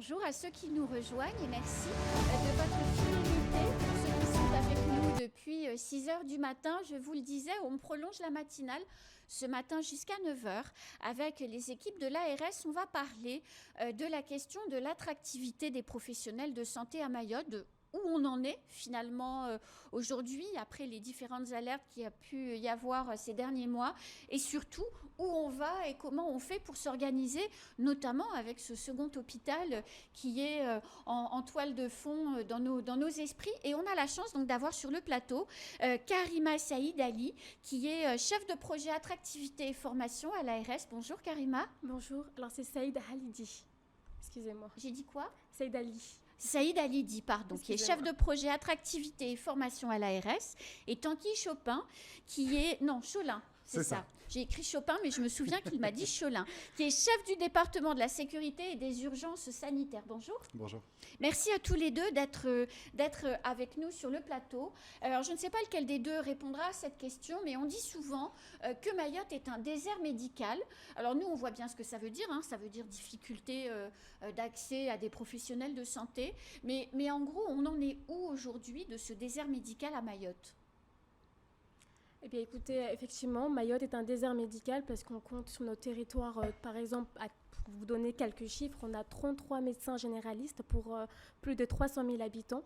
bonjour à ceux qui nous rejoignent et merci de votre fidélité. Pour ceux qui sont avec nous depuis 6 heures du matin, je vous le disais, on prolonge la matinale ce matin jusqu'à 9 heures. Avec les équipes de l'ARS, on va parler de la question de l'attractivité des professionnels de santé à Mayotte, de où on en est finalement aujourd'hui, après les différentes alertes qu'il y a pu y avoir ces derniers mois, et surtout où on va et comment on fait pour s'organiser, notamment avec ce second hôpital qui est en toile de fond dans nos esprits. Et on a la chance donc d'avoir sur le plateau Karima Saïd Ali, qui est chef de projet attractivité et formation à l'ARS. Bonjour Karima. Bonjour, alors c'est Saïd Halidi. Excusez-moi. J'ai dit quoi? Saïd Ali. Saïd Alidi, pardon, qui est chef de projet attractivité et formation à l'ARS, et Tanguy Chopin, qui est... Non, Cholin, c'est ça. J'ai écrit Chopin, mais je me souviens qu'il m'a dit Cholin, qui est chef du département de la sécurité et des urgences sanitaires. Bonjour. Bonjour. Merci à tous les deux d'être avec nous sur le plateau. Alors, je ne sais pas lequel des deux répondra à cette question, mais on dit souvent que Mayotte est un désert médical. Alors, nous, on voit bien ce que ça veut dire. Ça veut dire difficulté d'accès à des professionnels de santé. Mais en gros, on en est où aujourd'hui de ce désert médical à Mayotte ? Eh bien, écoutez, effectivement, Mayotte est un désert médical parce qu'on compte sur nos territoires, par exemple, pour vous donner quelques chiffres, on a 33 médecins généralistes pour plus de 300 000 habitants,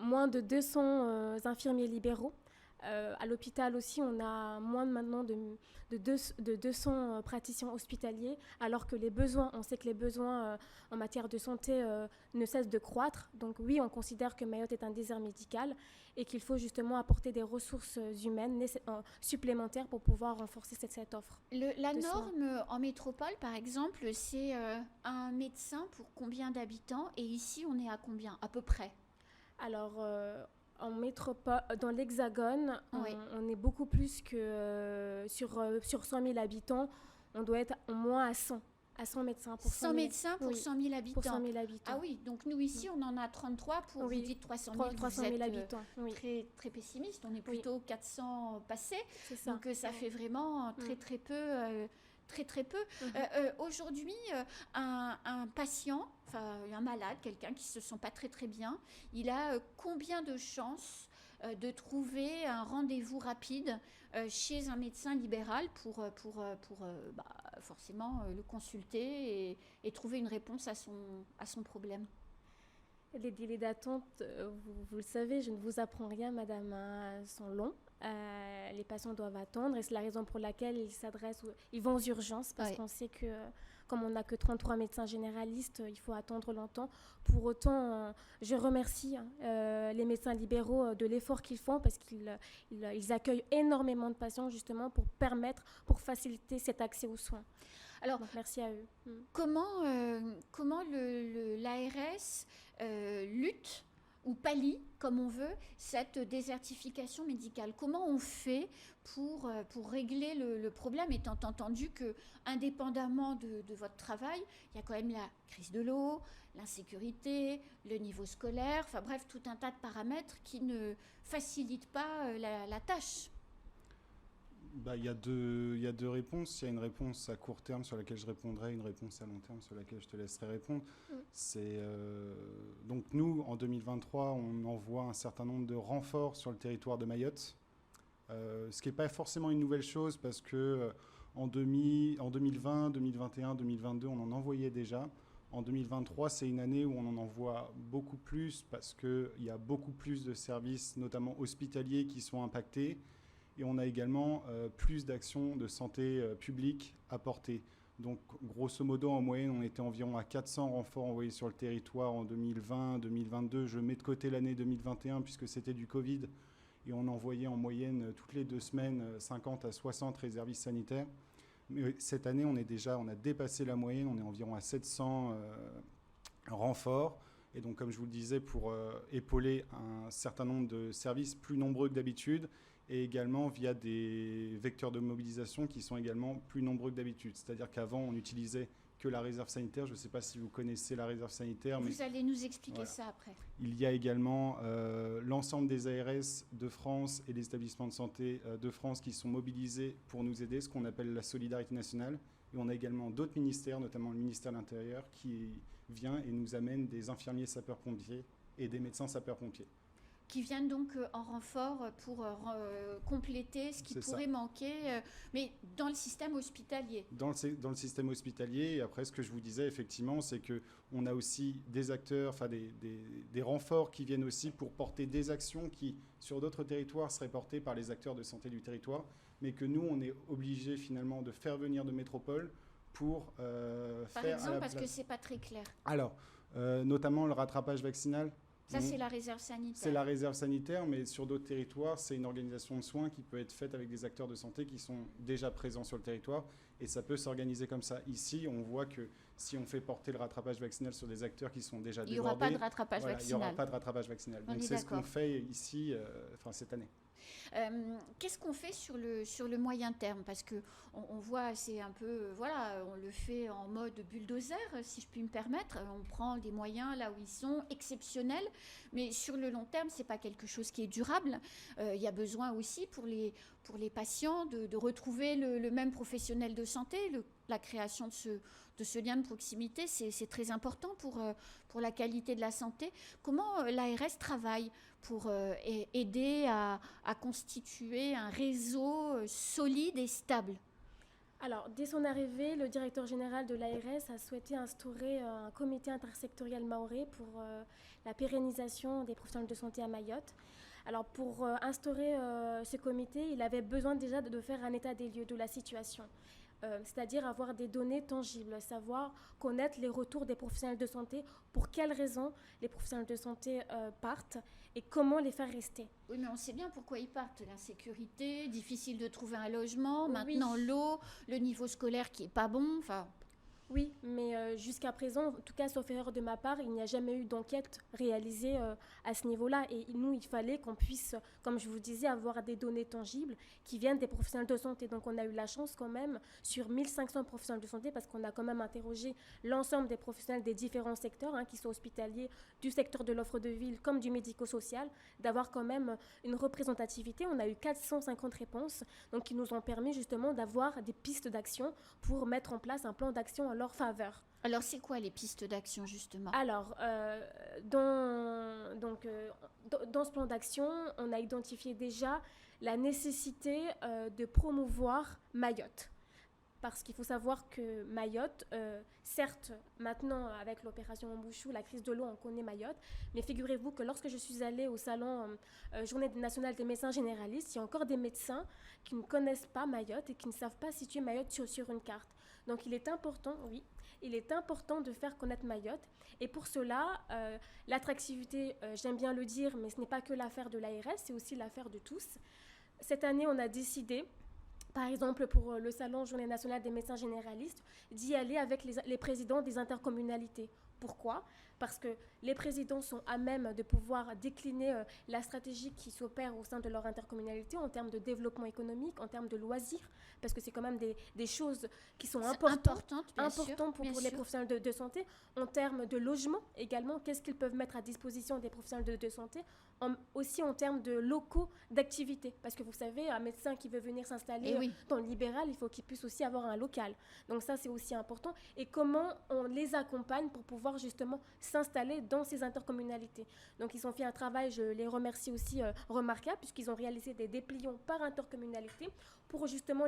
moins de 200 infirmiers libéraux. À l'hôpital aussi, on a moins maintenant de 200 praticiens hospitaliers, alors que les besoins, on sait que les besoins en matière de santé ne cessent de croître. Donc oui, on considère que Mayotte est un désert médical et qu'il faut justement apporter des ressources humaines supplémentaires pour pouvoir renforcer cette offre. La norme en métropole, par exemple, c'est un médecin pour combien d'habitants? Et ici, on est à combien, à peu près? Alors... en métropole, dans l'Hexagone, oui. on est beaucoup plus que sur 100 000 habitants. On doit être au moins à 100 médecins pour 100 médecins pour 100 000 habitants. Pour 100 000 habitants. Ah oui, donc nous ici, on en a 33 pour, vous dites 300 000, 300 000 habitants. Très, très pessimiste, on est plutôt 400 passés. C'est ça. Donc ça fait vraiment très peu... Très peu. Aujourd'hui, un patient, enfin un malade, quelqu'un qui ne se sent pas très bien, il a combien de chances de trouver un rendez-vous rapide chez un médecin libéral pour forcément le consulter et trouver une réponse à son problème? Les délais d'attente, vous le savez, je ne vous apprends rien, madame, sont longs. Les patients doivent attendre et c'est la raison pour laquelle ils vont aux urgences parce qu'on sait que comme on n'a que 33 médecins généralistes, il faut attendre longtemps. Pour autant, je remercie les médecins libéraux de l'effort qu'ils font parce qu'ils accueillent énormément de patients justement pour faciliter cet accès aux soins. Alors, donc, merci à eux. Comment l'ARS lutte ou pallie, comme on veut, cette désertification médicale? Comment on fait pour régler le problème, étant entendu que, indépendamment de votre travail, il y a quand même la crise de l'eau, l'insécurité, le niveau scolaire, enfin bref, tout un tas de paramètres qui ne facilitent pas la tâche? Il y a deux réponses. Il y a une réponse à court terme sur laquelle je répondrai, une réponse à long terme sur laquelle je te laisserai répondre. Donc nous, en 2023, on envoie un certain nombre de renforts sur le territoire de Mayotte, ce qui n'est pas forcément une nouvelle chose parce que en 2020, 2021, 2022, on en envoyait déjà. En 2023, c'est une année où on en envoie beaucoup plus parce qu'il y a beaucoup plus de services, notamment hospitaliers, qui sont impactés. Et on a également plus d'actions de santé publique à porter. Donc, grosso modo, en moyenne, on était environ à 400 renforts envoyés sur le territoire en 2020, 2022. Je mets de côté l'année 2021 puisque c'était du Covid. Et on envoyait en moyenne toutes les 2 semaines 50 à 60 réservistes sanitaires. Mais cette année, on a dépassé la moyenne. On est environ à 700 renforts. Et donc, comme je vous le disais, pour épauler un certain nombre de services plus nombreux que d'habitude, et également via des vecteurs de mobilisation qui sont également plus nombreux que d'habitude. C'est-à-dire qu'avant, on n'utilisait que la réserve sanitaire. Je ne sais pas si vous connaissez la réserve sanitaire. Vous allez nous expliquer ça après. Il y a également l'ensemble des ARS de France et des établissements de santé de France qui sont mobilisés pour nous aider, ce qu'on appelle la solidarité nationale, Et on a également d'autres ministères, notamment le ministère de l'Intérieur, qui vient et nous amène des infirmiers sapeurs-pompiers et des médecins sapeurs-pompiers. Qui viennent donc en renfort pour compléter ce qui pourrait manquer, mais dans le système hospitalier. Dans le système hospitalier, et après ce que je vous disais, effectivement, c'est qu'on a aussi des acteurs, enfin des renforts qui viennent aussi pour porter des actions qui, sur d'autres territoires, seraient portées par les acteurs de santé du territoire, mais que nous, on est obligés finalement de faire venir de métropole pour Par exemple, parce que c'est pas très clair. Alors, notamment le rattrapage vaccinal. Ça, c'est la réserve sanitaire. C'est la réserve sanitaire, mais sur d'autres territoires, c'est une organisation de soins qui peut être faite avec des acteurs de santé qui sont déjà présents sur le territoire, et ça peut s'organiser comme ça. Ici, on voit que si on fait porter le rattrapage vaccinal sur des acteurs qui sont déjà débordés, il n'y aura pas de rattrapage vaccinal. Il n'y aura pas de rattrapage vaccinal. Donc c'est ce qu'on fait ici, cette année. Qu'est-ce qu'on fait sur le moyen terme? Parce qu'on voit, c'est un peu, on le fait en mode bulldozer, si je puis me permettre. On prend des moyens là où ils sont exceptionnels, mais sur le long terme, c'est pas quelque chose qui est durable. Il y a besoin aussi pour les patients de retrouver le même professionnel de santé. La création de ce lien de proximité, c'est très important pour la qualité de la santé. Comment l'ARS travaille pour aider à constituer un réseau solide et stable? Alors, dès son arrivée, le directeur général de l'ARS a souhaité instaurer un comité intersectoriel mahorais pour la pérennisation des professionnels de santé à Mayotte. Alors, pour instaurer ce comité, il avait besoin déjà de faire un état des lieux de la situation. C'est-à-dire avoir des données tangibles, savoir connaître les retours des professionnels de santé, pour quelles raisons les professionnels de santé partent et comment les faire rester. Oui, mais on sait bien pourquoi ils partent. L'insécurité, difficile de trouver un logement, maintenant l'eau, le niveau scolaire qui n'est pas bon, Oui, mais jusqu'à présent, en tout cas, sauf erreur de ma part, il n'y a jamais eu d'enquête réalisée à ce niveau-là. Et nous, il fallait qu'on puisse, comme je vous disais, avoir des données tangibles qui viennent des professionnels de santé. Donc, on a eu la chance quand même, sur 1500 professionnels de santé, parce qu'on a quand même interrogé l'ensemble des professionnels des différents secteurs, qui sont hospitaliers, du secteur de l'offre de ville comme du médico-social, d'avoir quand même une représentativité. On a eu 450 réponses, donc qui nous ont permis justement d'avoir des pistes d'action pour mettre en place un plan d'action leur faveur. Alors, c'est quoi les pistes d'action, justement? Alors, dans ce plan d'action, on a identifié déjà la nécessité de promouvoir Mayotte. Parce qu'il faut savoir que Mayotte, certes, maintenant, avec l'opération Mbouchou, la crise de l'eau, on connaît Mayotte, mais figurez-vous que lorsque je suis allée au salon Journée nationale des médecins généralistes, il y a encore des médecins qui ne connaissent pas Mayotte et qui ne savent pas situer Mayotte sur une carte. Donc, il est important de faire connaître Mayotte. Et pour cela, l'attractivité, j'aime bien le dire, mais ce n'est pas que l'affaire de l'ARS, c'est aussi l'affaire de tous. Cette année, on a décidé, par exemple pour le salon Journée nationale des médecins généralistes, d'y aller avec les présidents des intercommunalités. Pourquoi ? Parce que les présidents sont à même de pouvoir décliner la stratégie qui s'opère au sein de leur intercommunalité en termes de développement économique, en termes de loisirs, parce que c'est quand même des choses qui sont importantes pour les professionnels de santé, en termes de logement également, qu'est-ce qu'ils peuvent mettre à disposition des professionnels de santé, aussi en termes de locaux d'activité, parce que vous savez, un médecin qui veut venir s'installer dans le libéral, il faut qu'il puisse aussi avoir un local. Donc ça, c'est aussi important. Et comment on les accompagne pour pouvoir justement s'installer dans ces intercommunalités. Donc ils ont fait un travail, je les remercie aussi, remarquable, puisqu'ils ont réalisé des dépliants par intercommunalité pour justement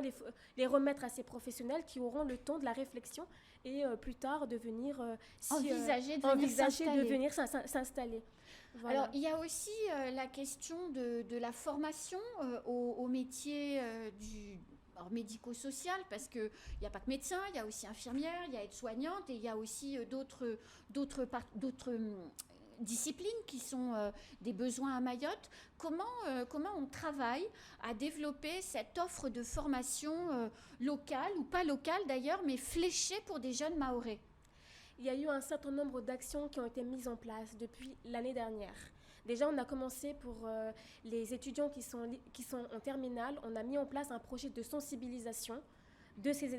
les remettre à ces professionnels qui auront le temps de la réflexion et plus tard de venir envisager de venir s'installer. Voilà. Alors, il y a aussi la question de la formation au métier médico-social, parce qu'il n'y a pas que médecin, il y a aussi infirmière, il y a aide-soignante, et il y a aussi d'autres disciplines qui sont des besoins à Mayotte. Comment on travaille à développer cette offre de formation locale, ou pas locale d'ailleurs, mais fléchée pour des jeunes mahorais? Il y a eu un certain nombre d'actions qui ont été mises en place depuis l'année dernière. Déjà, on a commencé pour les étudiants qui sont en terminale, on a mis en place un projet de sensibilisation de ces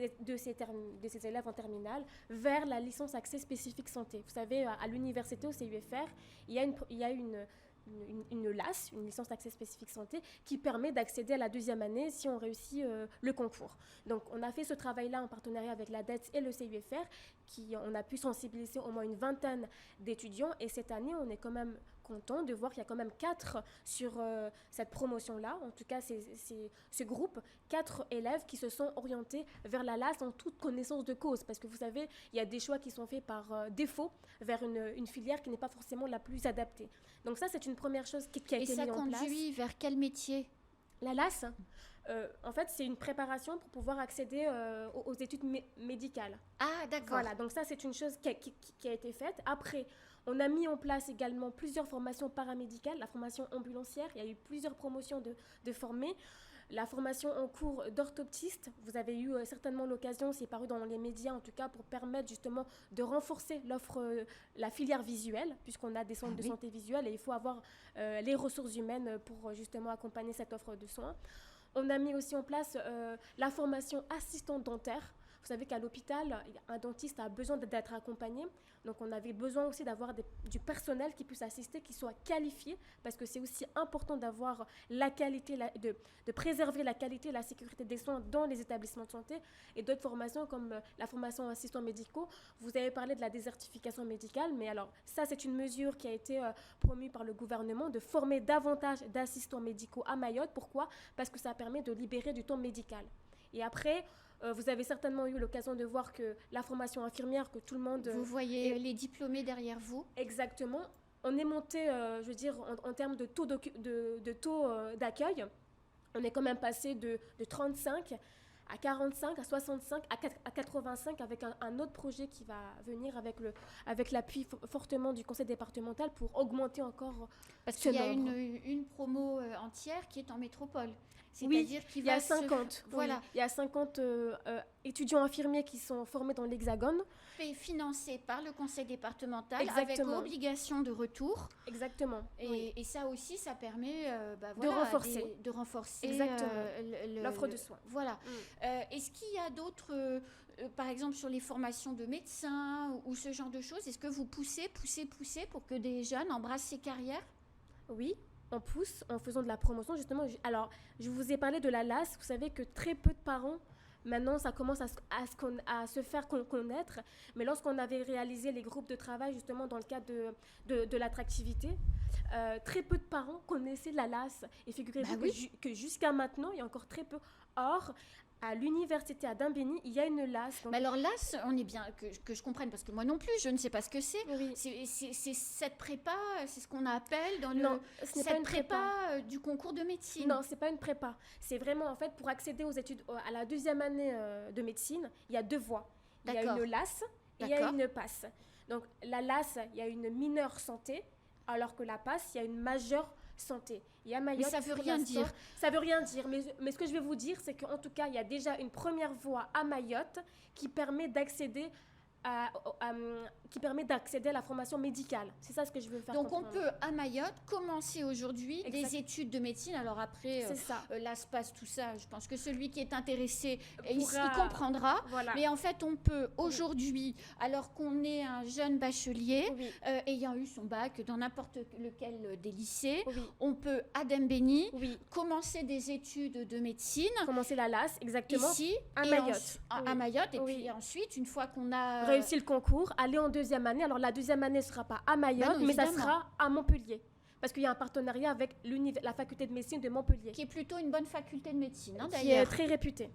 élèves en terminale vers la licence accès spécifique santé. Vous savez, à l'université, au CUFR, il y a une LAS, une licence d'accès spécifique santé, qui permet d'accéder à la deuxième année si on réussit le concours. Donc, on a fait ce travail-là en partenariat avec la DETS et le CUFR, on a pu sensibiliser au moins une vingtaine d'étudiants. Et cette année, on est quand même content de voir qu'il y a quand même 4 sur cette promotion-là. En tout cas, c'est ce groupe, 4 élèves qui se sont orientés vers la LAS en toute connaissance de cause. Parce que vous savez, il y a des choix qui sont faits par défaut vers une filière qui n'est pas forcément la plus adaptée. Donc ça, c'est une première chose qui a été mise en place. Et ça conduit vers quel métier? La LAS, en fait, c'est une préparation pour pouvoir accéder aux études médicales. Ah, d'accord. Voilà, donc ça, c'est une chose qui a été faite. Après, on a mis en place également plusieurs formations paramédicales, la formation ambulancière. Il y a eu plusieurs promotions de formés. La formation en cours d'orthoptiste, vous avez eu certainement l'occasion, c'est paru dans les médias en tout cas, pour permettre justement de renforcer l'offre, la filière visuelle, puisqu'on a des centres de santé visuelle et il faut avoir les ressources humaines pour justement accompagner cette offre de soins. On a mis aussi en place la formation assistante dentaire. Vous savez qu'à l'hôpital, un dentiste a besoin d'être accompagné. Donc, on avait besoin aussi d'avoir du personnel qui puisse assister, qui soit qualifié, parce que c'est aussi important d'avoir la qualité, de préserver la qualité et la sécurité des soins dans les établissements de santé. Et d'autres formations comme la formation assistants médicaux. Vous avez parlé de la désertification médicale, mais alors ça, c'est une mesure qui a été promue par le gouvernement de former davantage d'assistants médicaux à Mayotte. Pourquoi? Parce que ça permet de libérer du temps médical. Et après, vous avez certainement eu l'occasion de voir que la formation infirmière, que tout le monde... Vous voyez les diplômés derrière vous? Exactement. On est monté, je veux dire, en termes de taux d'accueil. On est quand même passé de 35 à 45, à 65, à 85 avec un autre projet qui va venir avec l'appui fortement du conseil départemental pour augmenter encore Parce qu'il y a une promo entière qui est en métropole. C'est-à-dire qu'il y a 50. Voilà. Il y a 50 étudiants infirmiers qui sont formés dans l'Hexagone. Financés par le conseil départemental. Exactement. Avec obligation de retour. Exactement. Et ça aussi, ça permet de renforcer l'offre de soins. Voilà. Est-ce qu'il y a d'autres, par exemple sur les formations de médecins ou ce genre de choses, est-ce que vous poussez pour que des jeunes embrassent ces carrières? Oui. On pousse en faisant de la promotion, justement. Alors, je vous ai parlé de la LAS. Vous savez que très peu de parents, maintenant, ça commence à se faire connaître. Mais lorsqu'on avait réalisé les groupes de travail, justement, dans le cadre de l'attractivité, très peu de parents connaissaient la LAS. Et figurez-vous que jusqu'à maintenant, il y a encore très peu. Or, à l'université à Dembéni, il y a une LAS. Mais alors LAS, on est bien que je comprenne, parce que moi non plus, je ne sais pas ce que c'est. Oui. C'est cette prépa, c'est ce qu'on appelle dans ce n'est pas une prépa du concours de médecine. Non, c'est pas une prépa. C'est vraiment, en fait, pour accéder aux études à la deuxième année de médecine, il y a 2 voies. Il y a une LAS et il y a une PASS. Donc, la LAS, il y a une mineure santé, alors que la PASS, il y a une majeure santé. Et à Mayotte, mais ça veut rien dire. Ça veut rien dire. Mais ce que je vais vous dire, c'est qu'en tout cas, il y a déjà une première voie à Mayotte qui permet d'accéder à la formation médicale. C'est ça ce que je veux faire comprendre. Donc on peut à Mayotte commencer aujourd'hui des études de médecine. Alors après, l'ASPAS, tout ça, je pense que celui qui est intéressé, il comprendra. Voilà. Mais en fait, on peut aujourd'hui, alors qu'on est un jeune bachelier, ayant eu son bac dans n'importe lequel des lycées, on peut à Dembéni commencer des études de médecine. Commencer la LAS, exactement. Ici, à Mayotte. À Mayotte. Et puis ensuite, une fois qu'on a réussi le concours, aller en deuxième année. Alors la deuxième année ne sera pas à Mayotte, mais ça sera à Montpellier. Parce qu'il y a un partenariat avec la faculté de médecine de Montpellier. Qui est plutôt une bonne faculté de médecine, d'ailleurs. Qui est très réputée.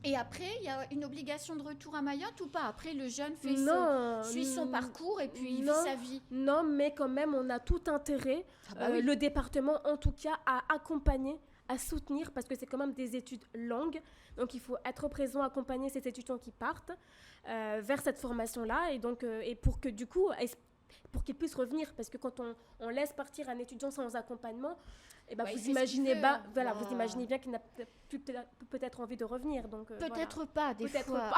Et après, il y a une obligation de retour à Mayotte ou pas? Après, le jeune suit son parcours et puis il vit sa vie. Non, mais quand même, on a tout intérêt, le département en tout cas, à accompagner, à soutenir, parce que c'est quand même des études longues. Donc, il faut être présent, accompagner ces étudiants qui partent vers cette formation-là. Et donc, et pour que du coup, pour qu'ils puissent revenir, parce que quand on laisse partir un étudiant sans accompagnement, vous imaginez vous imaginez bien qu'il n'a plus peut-être envie de revenir. Donc peut-être pas des fois.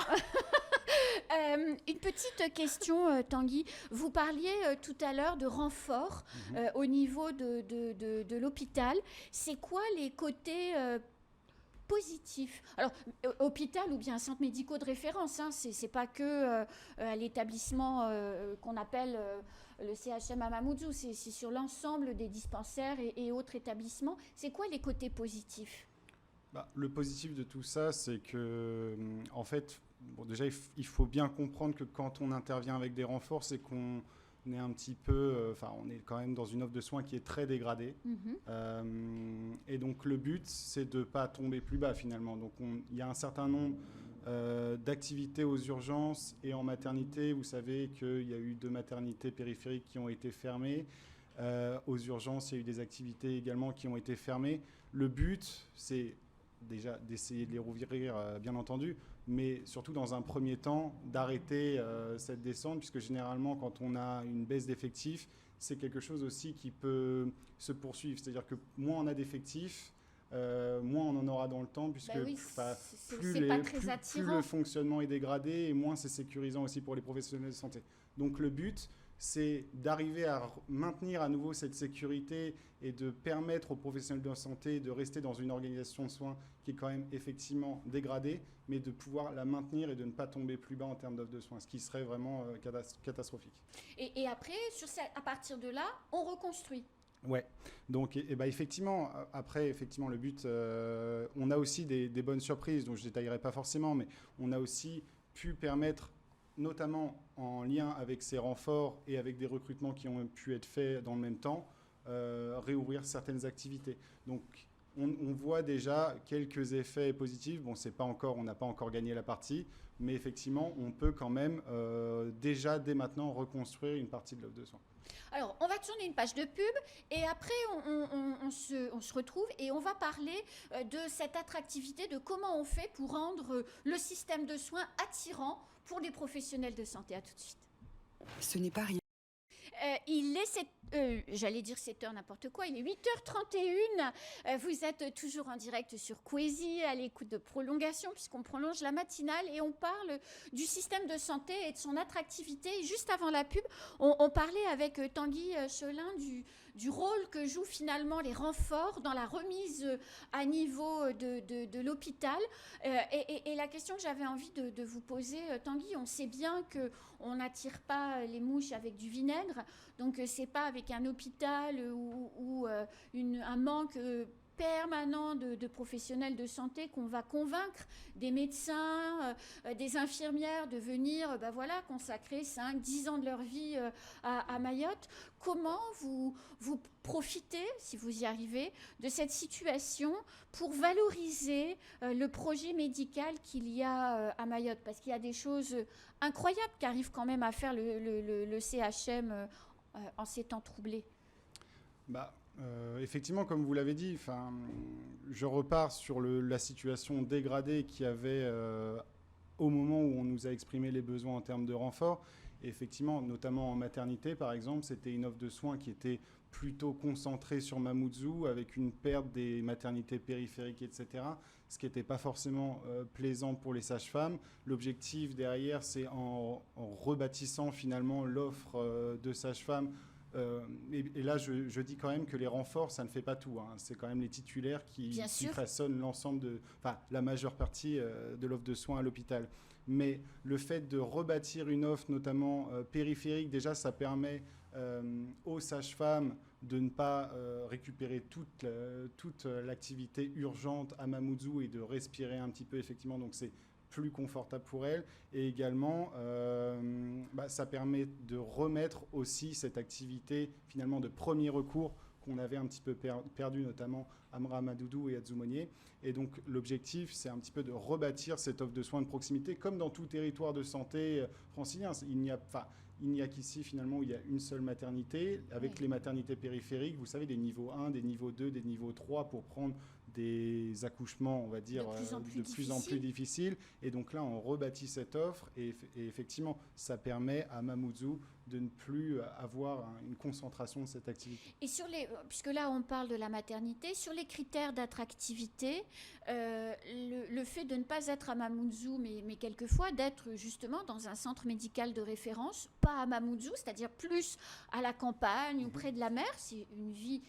Une petite question, Tanguy. Vous parliez tout à l'heure de renfort au niveau de l'hôpital. C'est quoi les côtés positif? Alors, hôpital ou bien centre médical de référence, hein, c'est pas que à l'établissement qu'on appelle le CHM à Mamoudzou, c'est sur l'ensemble des dispensaires et autres établissements. C'est quoi les côtés positifs? Le positif de tout ça, c'est que, en fait, bon, déjà, il faut bien comprendre que quand on intervient avec des renforts, c'est qu'on est un petit peu, on est quand même dans une offre de soins qui est très dégradée. Et donc, le but, c'est de ne pas tomber plus bas, finalement. Donc, il y a un certain nombre d'activités aux urgences et en maternité. Vous savez qu'il y a eu 2 maternités périphériques qui ont été fermées. Aux urgences, il y a eu des activités également qui ont été fermées. Le but, c'est déjà d'essayer de les rouvrir, bien entendu, mais surtout dans un premier temps d'arrêter cette descente, puisque généralement quand on a une baisse d'effectifs, c'est quelque chose aussi qui peut se poursuivre. C'est-à-dire que moins on a d'effectifs, moins on en aura dans le temps, puisque plus le fonctionnement est dégradé et moins c'est sécurisant aussi pour les professionnels de santé. Donc le but, c'est d'arriver à maintenir à nouveau cette sécurité et de permettre aux professionnels de santé de rester dans une organisation de soins qui est quand même effectivement dégradée, mais de pouvoir la maintenir et de ne pas tomber plus bas en termes d'offre de soins, ce qui serait vraiment catastrophique. Et après, à partir de là, on reconstruit. Ouais, donc effectivement, après, effectivement, le but, on a aussi des bonnes surprises, dont je ne détaillerai pas forcément, mais on a aussi pu permettre, notamment en lien avec ces renforts et avec des recrutements qui ont pu être faits dans le même temps, réouvrir certaines activités. Donc, on voit déjà quelques effets positifs. Bon, on n'a pas encore gagné la partie, mais effectivement, on peut quand même déjà, dès maintenant, reconstruire une partie de l'offre de soins. Alors, on va tourner une page de pub et après, on se retrouve et on va parler de cette attractivité, de comment on fait pour rendre le système de soins attirant pour les professionnels de santé. À tout de suite. Ce n'est pas rien. Il est j'allais dire 7h, n'importe quoi, il est 8h31. Vous êtes toujours en direct sur Kwezi, à l'écoute de Prolongation, puisqu'on prolonge la matinale et on parle du système de santé et de son attractivité. Juste avant la pub, on parlait avec Tanguy Cholin du rôle que jouent finalement les renforts dans la remise à niveau de l'hôpital. Et la question que j'avais envie de vous poser, Tanguy, on sait bien qu'on n'attire pas les mouches avec du vinaigre, donc c'est pas avec un hôpital ou un manque permanent de professionnels de santé qu'on va convaincre des médecins, des infirmières de venir consacrer 5-10 ans de leur vie à Mayotte. Comment vous profitez, si vous y arrivez, de cette situation pour valoriser le projet médical qu'il y a à Mayotte? Parce qu'il y a des choses incroyables qu'arrive quand même à faire le CHM en ces temps troublés. Effectivement, comme vous l'avez dit, je repars sur la situation dégradée qu'il y avait au moment où on nous a exprimé les besoins en termes de renfort. Et effectivement, notamment en maternité, par exemple, c'était une offre de soins qui était plutôt concentrée sur Mamoudzou, avec une perte des maternités périphériques, etc., ce qui n'était pas forcément plaisant pour les sages-femmes. L'objectif derrière, c'est en rebâtissant finalement l'offre de sages-femmes. Et là, je dis quand même que les renforts, ça ne fait pas tout. Hein. C'est quand même les titulaires qui façonnent l'ensemble la majeure partie de l'offre de soins à l'hôpital. Mais le fait de rebâtir une offre, notamment périphérique, déjà, ça permet aux sages-femmes de ne pas récupérer toute l'activité urgente à Mamoudzou et de respirer un petit peu, effectivement. Donc, c'est plus confortable pour elles. Et également, ça permet de remettre aussi cette activité, finalement, de premier recours qu'on avait un petit peu perdu, notamment à Mramadoudou et à Dzoumonier. Et donc, l'objectif, c'est un petit peu de rebâtir cette offre de soins de proximité, comme dans tout territoire de santé francilien. Il n'y a qu'ici, finalement, où il y a une seule maternité, avec les maternités périphériques, vous savez, des niveaux 1, des niveaux 2, des niveaux 3, pour prendre des accouchements, on va dire, de plus en plus difficiles. Et donc là, on rebâtit cette offre et effectivement, ça permet à Mamoudzou de ne plus avoir une concentration de cette activité. Et puisque là, on parle de la maternité, sur les critères d'attractivité, le fait de ne pas être à Mamoudzou, mais quelquefois d'être justement dans un centre médical de référence, pas à Mamoudzou, c'est-à-dire plus à la campagne ou près de la mer, c'est une vie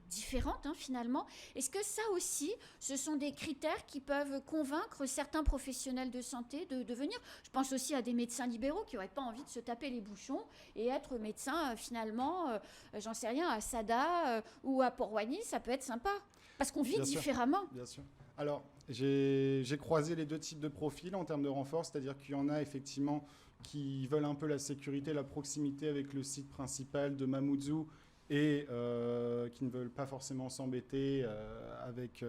différentes finalement. Est-ce que ça aussi, ce sont des critères qui peuvent convaincre certains professionnels de santé de venir? Je pense aussi à des médecins libéraux qui n'auraient pas envie de se taper les bouchons et être médecin finalement, j'en sais rien, à Sada ou à Port-Roigny, ça peut être sympa. Parce qu'on vit différemment. Bien sûr. Alors, j'ai croisé les deux types de profils en termes de renfort, c'est-à-dire qu'il y en a effectivement qui veulent un peu la sécurité, la proximité avec le site principal de Mamoudzou et qui ne veulent pas forcément s'embêter avec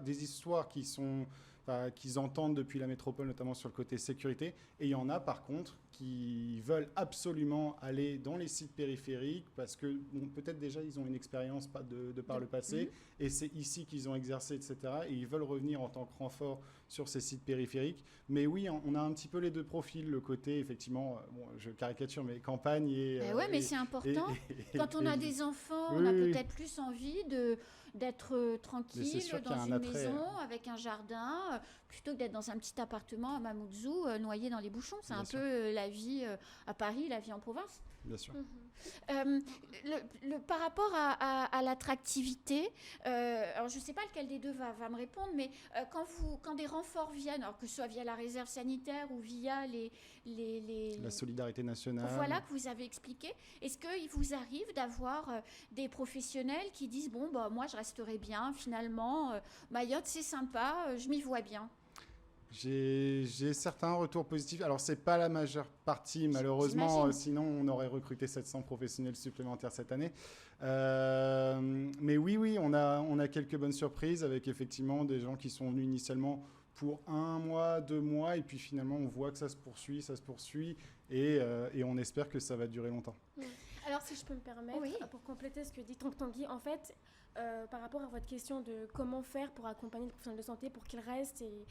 des histoires qu'ils entendent depuis la métropole, notamment sur le côté sécurité. Et il y en a par contre qui veulent absolument aller dans les sites périphériques parce que peut-être déjà ils ont une expérience de par le passé et c'est ici qu'ils ont exercé, etc. Et ils veulent revenir en tant que renfort sur ces sites périphériques. Mais oui, on a un petit peu les deux profils, le côté effectivement, je caricature, mais campagne et... mais c'est important. Quand on a des enfants, on a peut-être plus envie d'être tranquille dans une maison avec un jardin plutôt que d'être dans un petit appartement à Mamoudzou noyé dans les bouchons. C'est un peu la vie à Paris, la vie en province. Bien sûr. Par rapport à l'attractivité, alors je ne sais pas lequel des deux va me répondre, mais quand des renforts viennent, alors que ce soit via la réserve sanitaire ou via la solidarité nationale, voilà, que vous avez expliqué, est-ce qu'il vous arrive d'avoir des professionnels qui disent moi je resterai bien finalement, Mayotte c'est sympa, je m'y vois bien? J'ai certains retours positifs. Alors, ce n'est pas la majeure partie, malheureusement. Sinon, on aurait recruté 700 professionnels supplémentaires cette année. Mais oui, on a quelques bonnes surprises avec effectivement des gens qui sont venus initialement pour 1 mois, 2 mois. Et puis finalement, on voit que ça se poursuit. Et on espère que ça va durer longtemps. Alors, si je peux me permettre, pour compléter ce que dit Tanguy, en fait, par rapport à votre question de comment faire pour accompagner les professionnels de santé pour qu'ils restent et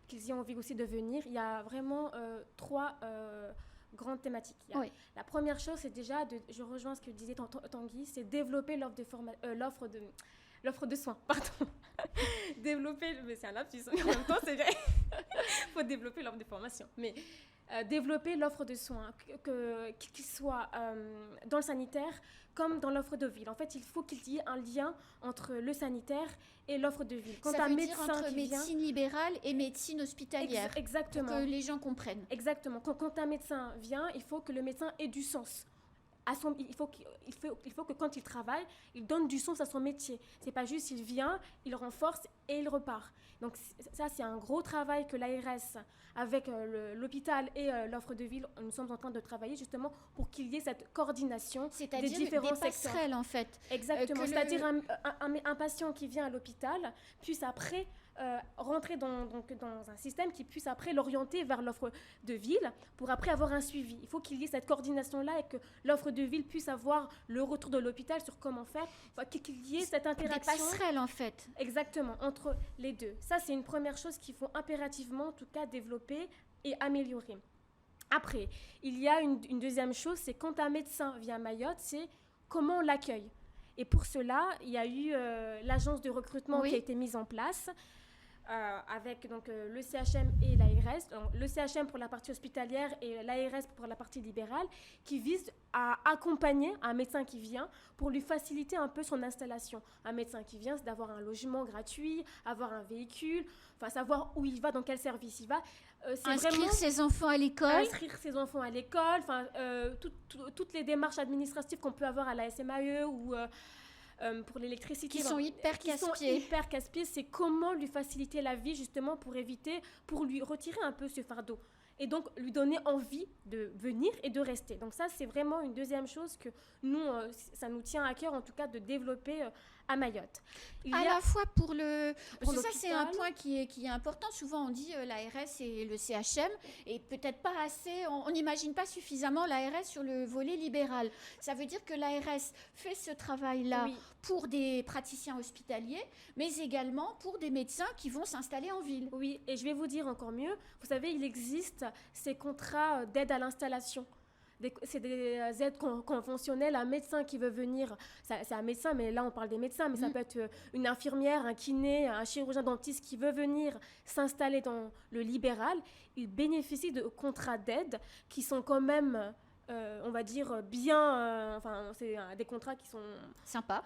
qu'ils aient envie aussi de venir, il y a vraiment 3 grandes thématiques. La première chose, c'est déjà, je rejoins ce que disait Tanguy, c'est développer l'offre de soins. Développer, mais c'est un lapsus, mais en même temps, c'est vrai. Il faut développer l'offre de formation. Mais développer l'offre de soins, qu'il soit dans le sanitaire comme dans l'offre de ville. En fait, il faut qu'il y ait un lien entre le sanitaire et l'offre de ville. Quand ça veut dire entre médecine libérale et médecine hospitalière. Exactement. Pour que les gens comprennent. Exactement. Quand un médecin vient, il faut que le médecin ait du sens. Il faut que quand il travaille, il donne du sens à son métier. C'est pas juste il vient, il renforce et il repart. Donc ça, c'est un gros travail que l'ARS, avec l'hôpital et l'offre de ville, nous sommes en train de travailler justement pour qu'il y ait cette coordination des différents secteurs. C'est-à-dire des passerelles en fait. Exactement. C'est-à-dire un patient qui vient à l'hôpital puisse après rentrer dans un système qui puisse après l'orienter vers l'offre de ville pour après avoir un suivi. Il faut qu'il y ait cette coordination-là et que l'offre de ville puisse avoir le retour de l'hôpital sur comment faire, qu'il y ait cette interaction. Des passerelles en fait. Exactement, entre les deux. Ça, c'est une première chose qu'il faut impérativement, en tout cas, développer et améliorer. Après, il y a une deuxième chose, c'est quand un médecin vient à Mayotte, c'est comment on l'accueille. Et pour cela, il y a eu l'agence de recrutement qui a été mise en place. Avec donc, le CHM et l'ARS, le CHM pour la partie hospitalière et l'ARS pour la partie libérale, qui vise à accompagner un médecin qui vient pour lui faciliter un peu son installation. Un médecin qui vient, c'est d'avoir un logement gratuit, avoir un véhicule, savoir où il va, dans quel service il va. Inscrire ses enfants à l'école. Toutes les démarches administratives qu'on peut avoir à la SMAE ou... pour l'électricité. Qui sont hyper casse-pieds. C'est comment lui faciliter la vie justement pour lui retirer un peu ce fardeau. Et donc lui donner envie de venir et de rester. Donc ça, c'est vraiment une deuxième chose que nous, ça nous tient à cœur en tout cas de développer à Mayotte. La fois pour parce que ça, c'est un point qui est important. Souvent, on dit l'ARS et le CHM, et peut-être pas assez, on n'imagine pas suffisamment l'ARS sur le volet libéral. Ça veut dire que l'ARS fait ce travail-là pour des praticiens hospitaliers, mais également pour des médecins qui vont s'installer en ville. Oui, et je vais vous dire encore mieux. Vous savez, il existe ces contrats d'aide à l'installation. C'est des aides conventionnelles. Un médecin qui veut venir, c'est un médecin, mais là on parle des médecins, mais ça peut être une infirmière, un kiné, un chirurgien dentiste qui veut venir s'installer dans le libéral. Il bénéficie de contrats d'aide qui sont quand même on va dire, bien... Enfin, c'est des contrats qui sont... Sympa.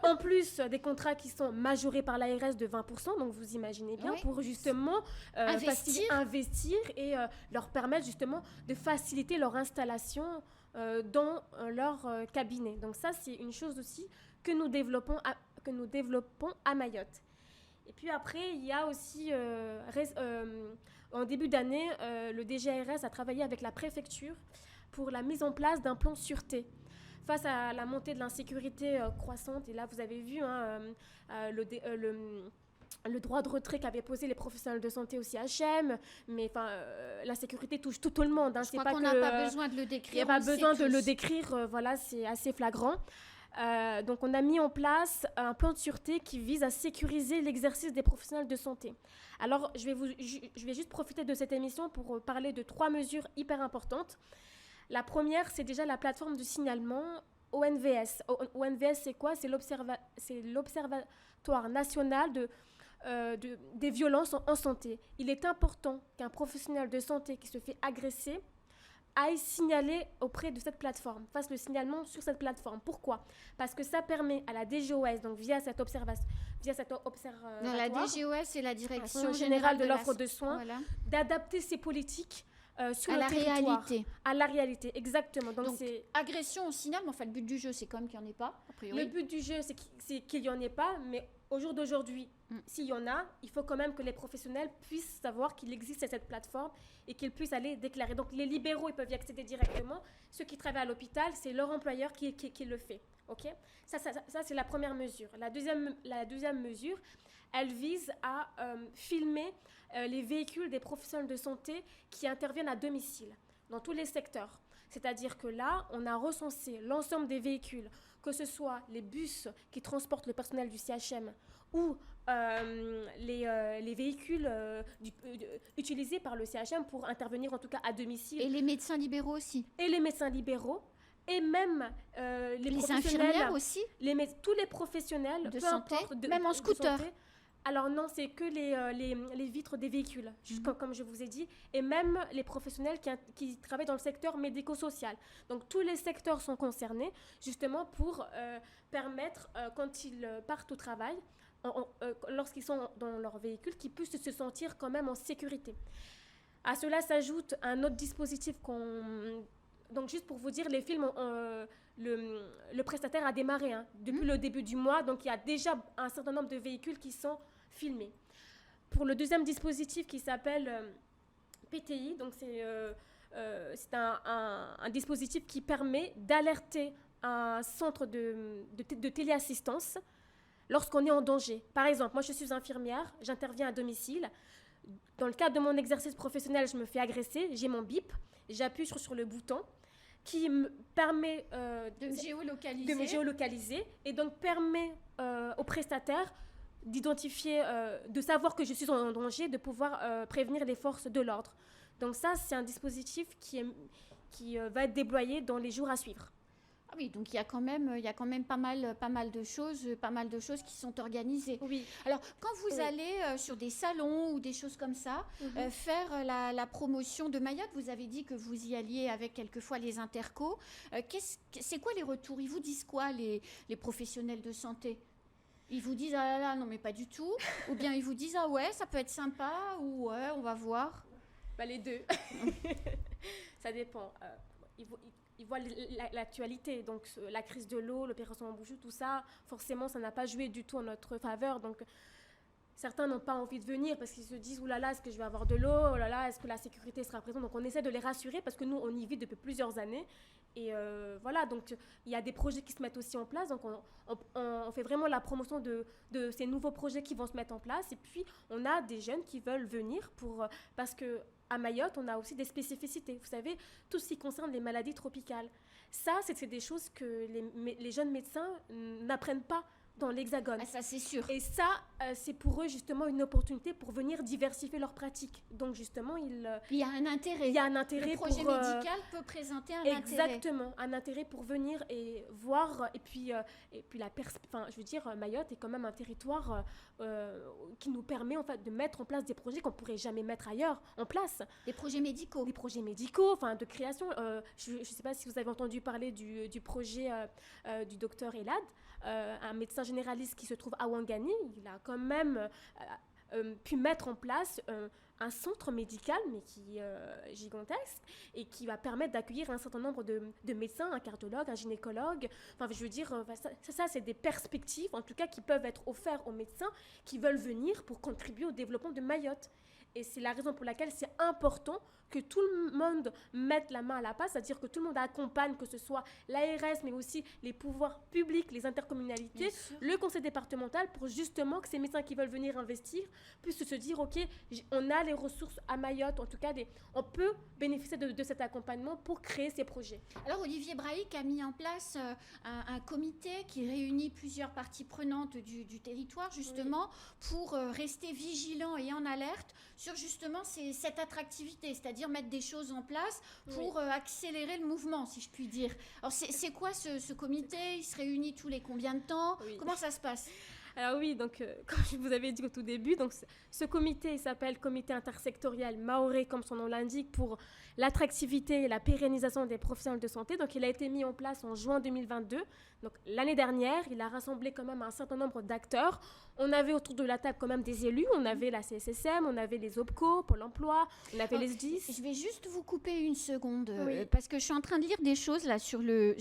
En plus, des contrats qui sont majorés par l'ARS de 20%, donc vous imaginez bien, pour justement investir et leur permettre justement de faciliter leur installation dans leur cabinet. Donc ça, c'est une chose aussi que nous développons à Mayotte. Et puis après, il y a aussi, en début d'année, le DGRS a travaillé avec la préfecture pour la mise en place d'un plan sûreté. Face à la montée de l'insécurité croissante, et là vous avez vu le droit de retrait qu'avaient posé les professionnels de santé au CHM, mais la sécurité touche tout le monde. Je crois qu'on n'a pas besoin de le décrire. Il n'y a pas besoin de le décrire, voilà, c'est assez flagrant. Donc on a mis en place un plan de sûreté qui vise à sécuriser l'exercice des professionnels de santé. Alors je vais juste profiter de cette émission pour parler de 3 mesures hyper importantes. La première, c'est déjà la plateforme de signalement ONVS. ONVS, c'est quoi ? C'est l'Observatoire national des violences en santé. Il est important qu'un professionnel de santé qui se fait agresser aille signaler auprès de cette plateforme, fasse le signalement sur cette plateforme. Pourquoi ? Parce que ça permet à la DGOS, donc via cet observatoire... Non, la DGOS, c'est la Direction générale de l'offre de soins, voilà, d'adapter ses politiques sur le territoire. À la réalité, exactement. Donc c'est agression au signalement. Enfin, le but du jeu, c'est quand même qu'il n'y en ait pas, a priori. Le but du jeu, c'est qu'il n'y en ait pas, mais au jour d'aujourd'hui, s'il y en a, il faut quand même que les professionnels puissent savoir qu'il existe cette plateforme et qu'ils puissent aller déclarer. Donc les libéraux, ils peuvent y accéder directement. Ceux qui travaillent à l'hôpital, c'est leur employeur qui le fait. Okay ? Ça, c'est la première mesure. La deuxième mesure, elle vise à filmer les véhicules des professionnels de santé qui interviennent à domicile, dans tous les secteurs. C'est-à-dire que là, on a recensé l'ensemble des véhicules, que ce soit les bus qui transportent le personnel du CHM ou les véhicules utilisés par le CHM pour intervenir en tout cas à domicile. Et les médecins libéraux aussi. Et les médecins libéraux. Et même les infirmières aussi. Tous les professionnels de santé, même en scooter. Alors non, c'est que les vitres des véhicules, comme je vous ai dit, et même les professionnels qui travaillent dans le secteur médico-social. Donc tous les secteurs sont concernés, justement pour permettre, quand ils partent au travail, lorsqu'ils sont dans leur véhicule, qu'ils puissent se sentir quand même en sécurité. À cela s'ajoute un autre dispositif Donc juste pour vous dire, les films, le prestataire a démarré depuis le début du mois, donc il y a déjà un certain nombre de véhicules qui sont filmés. Pour le deuxième dispositif qui s'appelle PTI, donc c'est un dispositif qui permet d'alerter un centre de téléassistance lorsqu'on est en danger. Par exemple, moi je suis infirmière, j'interviens à domicile. Dans le cadre de mon exercice professionnel, je me fais agresser, j'ai mon bip, j'appuie sur le bouton qui me permet de me géolocaliser et donc permet au prestataire d'identifier, de savoir que je suis en danger, de pouvoir prévenir les forces de l'ordre. Donc ça, c'est un dispositif qui va être déployé dans les jours à suivre. Ah oui, donc il y a quand même pas mal de choses qui sont organisées. Oui. Alors, quand vous allez sur des salons ou des choses comme ça, faire la promotion de Mayotte, vous avez dit que vous y alliez avec quelquefois les intercos. C'est quoi les retours ? Ils vous disent quoi, les professionnels de santé ? Ils vous disent « Ah là là, non mais pas du tout » ou bien ils vous disent « Ah ouais, ça peut être sympa » ou « Ouais, on va voir ». Les deux. Ça dépend. Ils voient l'actualité, donc la crise de l'eau, l'opération Mobutu, tout ça, forcément, ça n'a pas joué du tout en notre faveur. Donc, certains n'ont pas envie de venir parce qu'ils se disent « Ouh là là, est-ce que je vais avoir de l'eau ? Oh là là, est-ce que la sécurité sera présente ?» Donc, on essaie de les rassurer parce que nous, on y vit depuis plusieurs années. Et voilà, donc il y a des projets qui se mettent aussi en place. Donc, on fait vraiment la promotion de ces nouveaux projets qui vont se mettre en place. Et puis, on a des jeunes qui veulent venir parce que à Mayotte, on a aussi des spécificités. Vous savez, tout ce qui concerne les maladies tropicales. Ça, c'est des choses que les jeunes médecins n'apprennent pas dans l'Hexagone. Ah, ça, c'est sûr. Et ça, c'est pour eux justement une opportunité pour venir diversifier leurs pratiques. Donc justement, il y a un intérêt. Il y a un intérêt pour... Le projet médical peut présenter un intérêt. Exactement, un intérêt pour venir et voir. Et puis je veux dire, Mayotte est quand même un territoire qui nous permet en fait de mettre en place des projets qu'on ne pourrait jamais mettre ailleurs en place. Des projets médicaux. Des projets médicaux, enfin de création. Je ne sais pas si vous avez entendu parler du projet du docteur Elad, un médecin généraliste qui se trouve à Ouangani. Il a quand même pu mettre en place un centre médical, mais qui est gigantesque, et qui va permettre d'accueillir un certain nombre de médecins, un cardiologue, un gynécologue. Enfin, je veux dire, ça, c'est des perspectives, en tout cas, qui peuvent être offertes aux médecins qui veulent venir pour contribuer au développement de Mayotte. Et c'est la raison pour laquelle c'est important que tout le monde mette la main à la pâte, c'est-à-dire que tout le monde accompagne, que ce soit l'ARS, mais aussi les pouvoirs publics, les intercommunalités, le conseil départemental, pour justement que ces médecins qui veulent venir investir puissent se dire, OK, on a les ressources à Mayotte, en tout cas, on peut bénéficier de cet accompagnement pour créer ces projets. Alors, Olivier Brahic a mis en place un comité qui réunit plusieurs parties prenantes du territoire, justement, pour rester vigilant et en alerte sur justement cette attractivité, c'est-à-dire mettre des choses en place pour accélérer le mouvement, si je puis dire. Alors, c'est quoi ce comité? Il se réunit tous les combien de temps? Comment ça se passe? Alors oui, donc comme je vous avais dit au tout début, donc ce comité il s'appelle Comité intersectoriel Maoré, comme son nom l'indique, pour l'attractivité et la pérennisation des professionnels de santé. Donc il a été mis en place en juin 2022. Donc l'année dernière, il a rassemblé quand même un certain nombre d'acteurs. On avait autour de la table quand même des élus. On avait la CSSM, on avait les OPCO, Pôle emploi, on avait les SDIS. Je vais juste vous couper une seconde, parce que je suis en train de lire des choses là sur le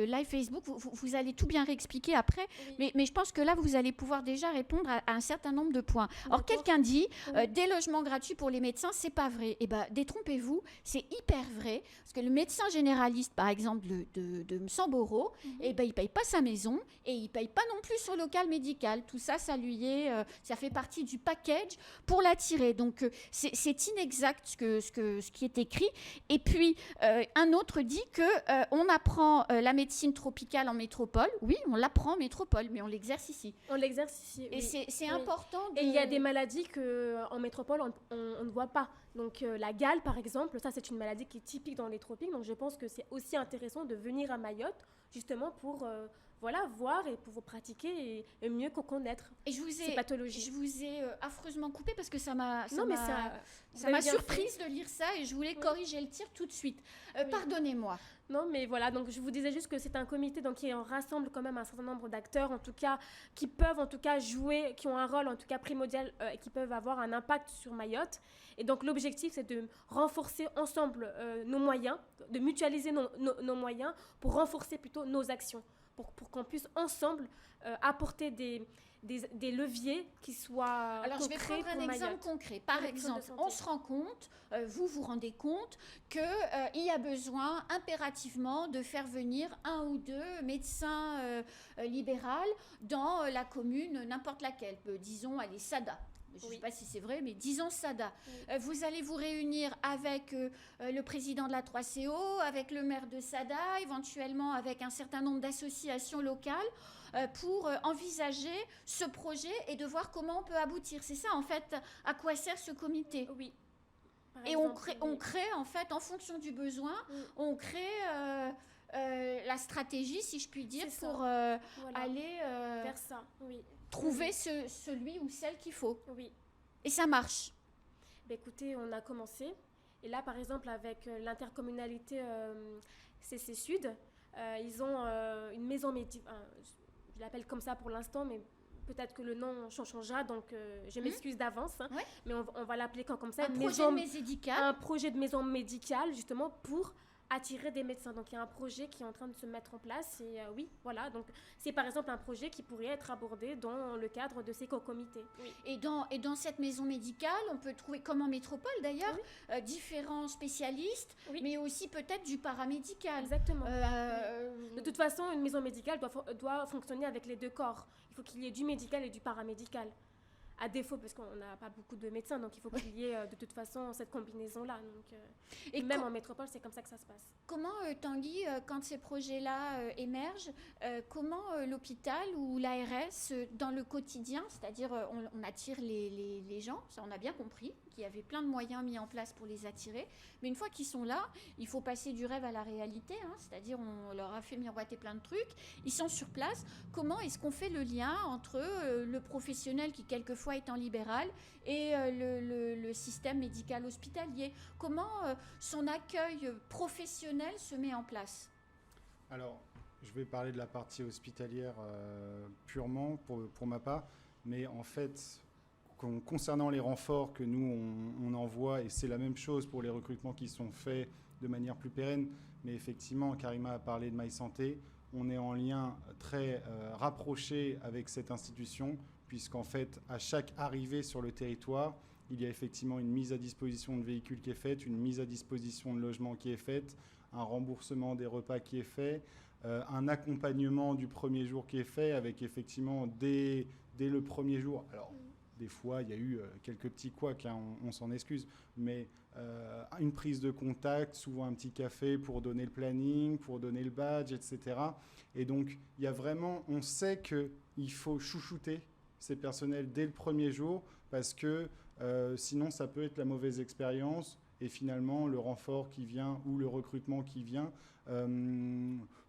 live Facebook. Vous allez tout bien réexpliquer après, mais je pense que là, vous allez pouvoir déjà répondre à un certain nombre de points. Alors, quelqu'un dit, des logements gratuits pour les médecins, c'est pas vrai. Eh bien, détrompez-vous, c'est hyper vrai, parce que le médecin généraliste, par exemple, de Msamboro, eh ben, il paye pas sa maison, et il paye pas non plus son local médical. Tout ça, ça lui est, ça fait partie du package pour l'attirer. Donc, c'est inexact ce qui est écrit. Et puis, un autre dit qu'on apprend la médecine tropicale en métropole. Oui, on l'apprend en métropole, mais on l'exerce ici. On l'exerce ici, et c'est important. Et il y a des maladies qu'en métropole, on ne voit pas. Donc, la gale, par exemple, ça, c'est une maladie qui est typique dans les tropiques. Donc, je pense que c'est aussi intéressant de venir à Mayotte, justement, pour voir et pour vous pratiquer et mieux connaître ces pathologies. Je vous ai affreusement coupé parce que ça m'a surprise de lire ça et je voulais corriger le tir tout de suite. Pardonnez-moi. Non, mais voilà, donc je vous disais juste que c'est un comité donc, qui rassemble quand même un certain nombre d'acteurs, en tout cas, qui peuvent en tout cas jouer, qui ont un rôle en tout cas primordial et qui peuvent avoir un impact sur Mayotte. Et donc l'objectif, c'est de renforcer ensemble nos moyens, de mutualiser nos moyens pour renforcer plutôt nos actions, pour qu'on puisse ensemble apporter des leviers qui soient Alors, je vais prendre un exemple concret. Par exemple, on se rend compte, vous vous rendez compte qu'il y a besoin impérativement de faire venir un ou deux médecins libéraux dans la commune, n'importe laquelle, disons, allez, Sada. Je ne sais pas si c'est vrai, mais disons Sada. Vous allez vous réunir avec le président de la 3CO, avec le maire de Sada, éventuellement avec un certain nombre d'associations locales pour envisager ce projet et de voir comment on peut aboutir. C'est ça, en fait, à quoi sert ce comité. Oui. Et on crée, en fait, en fonction du besoin, on crée la stratégie, si je puis dire, pour aller vers ça, trouver celui ou celle qu'il faut. Oui. Et ça marche. Écoutez, on a commencé. Et là, par exemple, avec l'intercommunalité CC Sud, ils ont une maison médicale. Je l'appelle comme ça pour l'instant, mais peut-être que le nom changera, donc je m'excuse d'avance. Mais on va l'appeler comme ça. Un projet de maison médicale, justement, pour attirer des médecins. Donc, il y a un projet qui est en train de se mettre en place. Et voilà. Donc, c'est par exemple un projet qui pourrait être abordé dans le cadre de ces co-comités. Oui. Et dans cette maison médicale, on peut trouver, comme en métropole d'ailleurs, différents spécialistes, mais aussi peut-être du paramédical. Exactement. De toute façon, une maison médicale doit fonctionner avec les deux corps. Il faut qu'il y ait du médical et du paramédical. à défaut, parce qu'on n'a pas beaucoup de médecins, donc il faut qu'il y ait de toute façon cette combinaison-là. Donc, et même en métropole, c'est comme ça que ça se passe. Comment, Tanguy, quand ces projets-là émergent, comment l'hôpital ou l'ARS, dans le quotidien, c'est-à-dire on attire les gens, ça on a bien compris, qu'il y avait plein de moyens mis en place pour les attirer, mais une fois qu'ils sont là, il faut passer du rêve à la réalité, c'est-à-dire on leur a fait miroiter plein de trucs, ils sont sur place. Comment est-ce qu'on fait le lien entre le professionnel qui quelquefois est en libéral et le système médical hospitalier? Comment son accueil professionnel se met en place? Alors, je vais parler de la partie hospitalière purement pour ma part, mais en fait, concernant les renforts que nous, on envoie, et c'est la même chose pour les recrutements qui sont faits de manière plus pérenne, mais effectivement, Karima a parlé de MySanté, on est en lien très rapproché avec cette institution, puisqu'en fait, à chaque arrivée sur le territoire, il y a effectivement une mise à disposition de véhicules qui est faite, une mise à disposition de logements qui est faite, un remboursement des repas qui est fait, un accompagnement du premier jour qui est fait, avec effectivement dès le premier jour. Alors, des fois, il y a eu quelques petits couacs, on s'en excuse, mais une prise de contact, souvent un petit café pour donner le planning, pour donner le badge, etc. Et donc, il y a vraiment, on sait qu'il faut chouchouter ces personnels dès le premier jour, parce que sinon, ça peut être la mauvaise expérience. Et finalement, le renfort qui vient ou le recrutement qui vient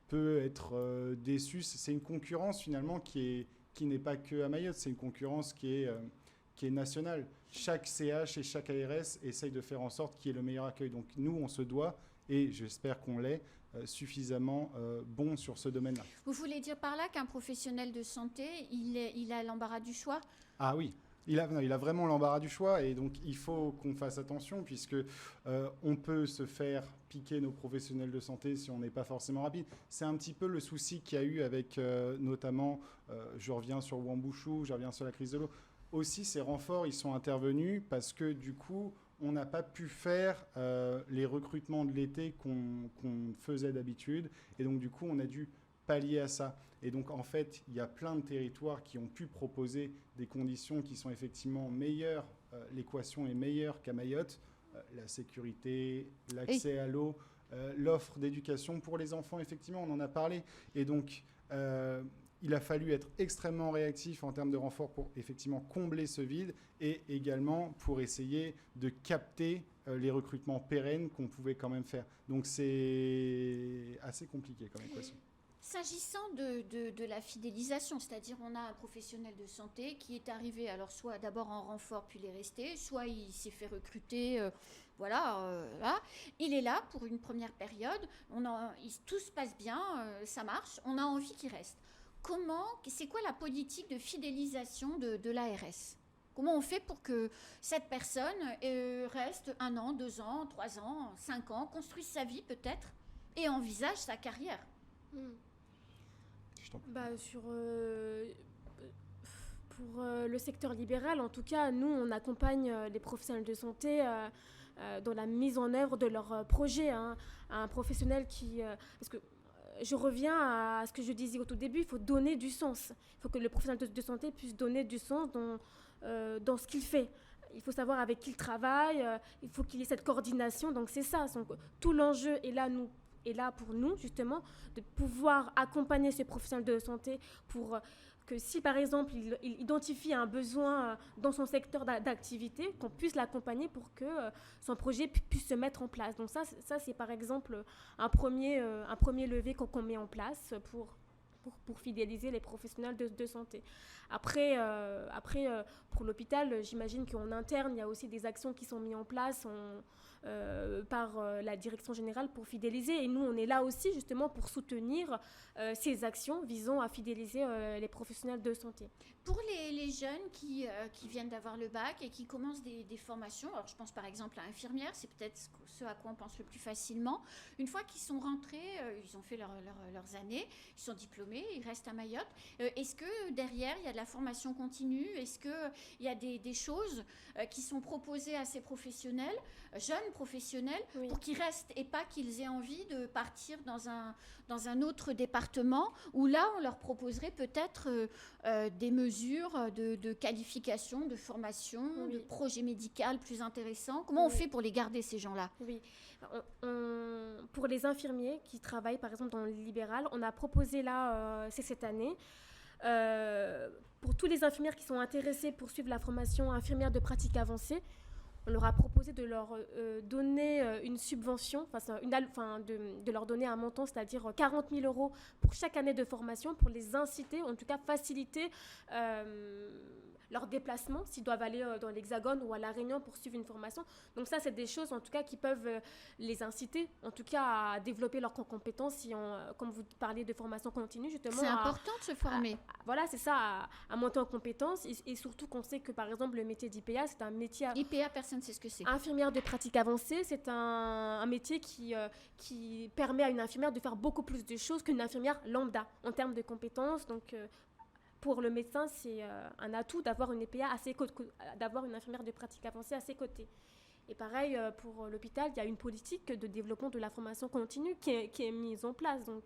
peut être déçu. C'est une concurrence finalement qui n'est pas que à Mayotte, c'est une concurrence qui est nationale. Chaque CH et chaque ARS essaye de faire en sorte qu'il y ait le meilleur accueil. Donc nous, on se doit, et j'espère qu'on l'est, suffisamment bon sur ce domaine-là. Vous voulez dire par là qu'un professionnel de santé, il a l'embarras du choix? Ah oui. Il a vraiment l'embarras du choix, et donc il faut qu'on fasse attention, puisque on peut se faire piquer nos professionnels de santé si on n'est pas forcément rapide. C'est un petit peu le souci qu'il y a eu avec notamment, je reviens sur Wambushu, je reviens sur la crise de l'eau. Aussi, ces renforts, ils sont intervenus parce que du coup, on n'a pas pu faire les recrutements de l'été qu'on faisait d'habitude, et donc du coup, on a dû pallier à ça. Et donc, en fait, il y a plein de territoires qui ont pu proposer des conditions qui sont effectivement meilleures. L'équation est meilleure qu'à Mayotte. La sécurité, l'accès à l'eau, l'offre d'éducation pour les enfants, effectivement, on en a parlé. Et donc, il a fallu être extrêmement réactif en termes de renfort pour effectivement combler ce vide, et également pour essayer de capter les recrutements pérennes qu'on pouvait quand même faire. Donc, c'est assez compliqué comme équation. S'agissant de la fidélisation, c'est-à-dire on a un professionnel de santé qui est arrivé, alors soit d'abord en renfort puis il est resté, soit il s'est fait recruter, là. Il est là pour une première période, tout se passe bien, ça marche, on a envie qu'il reste. C'est quoi la politique de fidélisation de l'ARS? Comment on fait pour que cette personne reste 1 an, 2 ans, 3 ans, 5 ans, construise sa vie peut-être et envisage sa carrière? Pour le secteur libéral, en tout cas, nous, on accompagne les professionnels de santé dans la mise en œuvre de leurs projets. Un professionnel parce que je reviens à ce que je disais au tout début, il faut donner du sens. Il faut que le professionnel de santé puisse donner du sens dans ce qu'il fait. Il faut savoir avec qui il travaille, il faut qu'il y ait cette coordination. Donc c'est ça, tout l'enjeu est là pour nous, justement, de pouvoir accompagner ces professionnels de santé pour que si, par exemple, il identifie un besoin dans son secteur d'activité, qu'on puisse l'accompagner pour que son projet puisse se mettre en place. Donc ça c'est par exemple un premier levier qu'on met en place pour fidéliser les professionnels de santé. Après, pour l'hôpital, j'imagine qu'en interne, il y a aussi des actions qui sont mises en place par la direction générale pour fidéliser. Et nous, on est là aussi justement pour soutenir ces actions visant à fidéliser les professionnels de santé. Pour les jeunes qui viennent d'avoir le bac et qui commencent des formations, alors je pense par exemple à infirmière, c'est peut-être ce à quoi on pense le plus facilement. Une fois qu'ils sont rentrés, ils ont fait leurs années, ils sont diplômés, diplômés, ils restent à Mayotte. Est-ce que derrière, il y a de la formation continue? Est-ce qu'il y a des choses qui sont proposées à ces professionnels, jeunes professionnels, pour qu'ils restent et pas qu'ils aient envie de partir dans un autre département où là, on leur proposerait peut-être des mesures de qualification, de formation, de projet médical plus intéressant? Comment on fait pour les garder, ces gens-là? Oui. Pour les infirmiers qui travaillent, par exemple, dans le libéral, on a proposé là, c'est cette année, pour tous les infirmières qui sont intéressées pour suivre la formation infirmière de pratique avancée, on leur a proposé de leur donner une subvention, de leur donner un montant, c'est-à-dire 40 000 € pour chaque année de formation, pour les inciter, en tout cas faciliter leur déplacement, s'ils doivent aller dans l'Hexagone ou à La Réunion pour suivre une formation. Donc ça, c'est des choses, en tout cas, qui peuvent les inciter, en tout cas, à développer leurs compétences, comme vous parlez de formation continue, justement. C'est important de se former. Voilà, c'est ça, à monter en compétences, et surtout qu'on sait que, par exemple, le métier d'IPA, c'est un métier... IPA, personne ne sait ce que c'est. Infirmière de pratique avancée, c'est un métier qui permet à une infirmière de faire beaucoup plus de choses qu'une infirmière lambda, en termes de compétences, donc... pour le médecin, c'est un atout d'avoir une IPA d'avoir une infirmière de pratique avancée à ses côtés. Et pareil, pour l'hôpital, il y a une politique de développement de la formation continue qui est mise en place. Donc,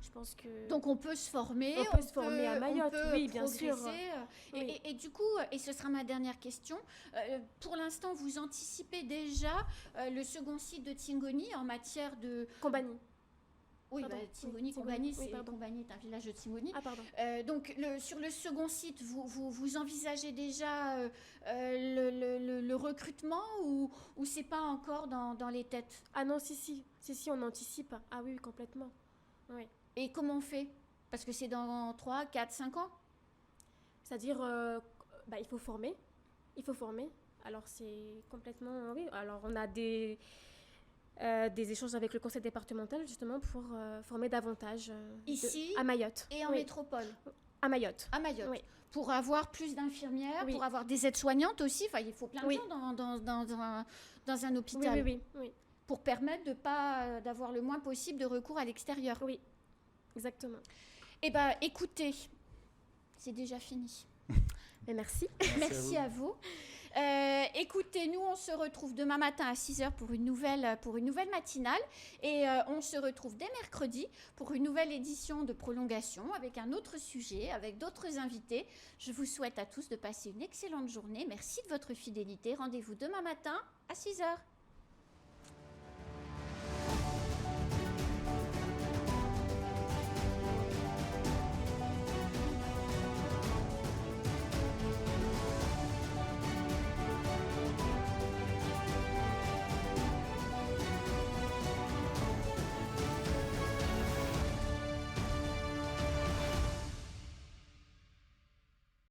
je pense que... Donc, on peut se former. On peut se former à Mayotte, oui, bien sûr. Oui. Et du coup, et ce sera ma dernière question, pour l'instant, vous anticipez déjà le second site de Tingoni en matière de... Combani. Oui, Combani, c'est un village de Tingoni. Ah, pardon. Donc, sur le second site, vous envisagez déjà le recrutement ou c'est pas encore dans les têtes? Ah non, si, on anticipe. Ah oui, complètement. Oui. Et comment on fait? Parce que c'est dans 3, 4, 5 ans? C'est-à-dire, il faut former. Alors, c'est complètement... Oui, alors on a des échanges avec le conseil départemental justement pour former davantage ici à Mayotte et en métropole. À Mayotte. Oui. Pour avoir plus d'infirmières, pour avoir des aides-soignantes aussi. Enfin, il faut plein de gens dans un hôpital. Oui. Pour permettre d'avoir le moins possible de recours à l'extérieur. Oui, exactement. Eh bien, écoutez, c'est déjà fini. Mais merci. Merci à vous. Écoutez, nous, on se retrouve demain matin à 6h pour une nouvelle matinale. Et on se retrouve dès mercredi pour une nouvelle édition de Prolongation avec un autre sujet, avec d'autres invités. Je vous souhaite à tous de passer une excellente journée. Merci de votre fidélité. Rendez-vous demain matin à 6h.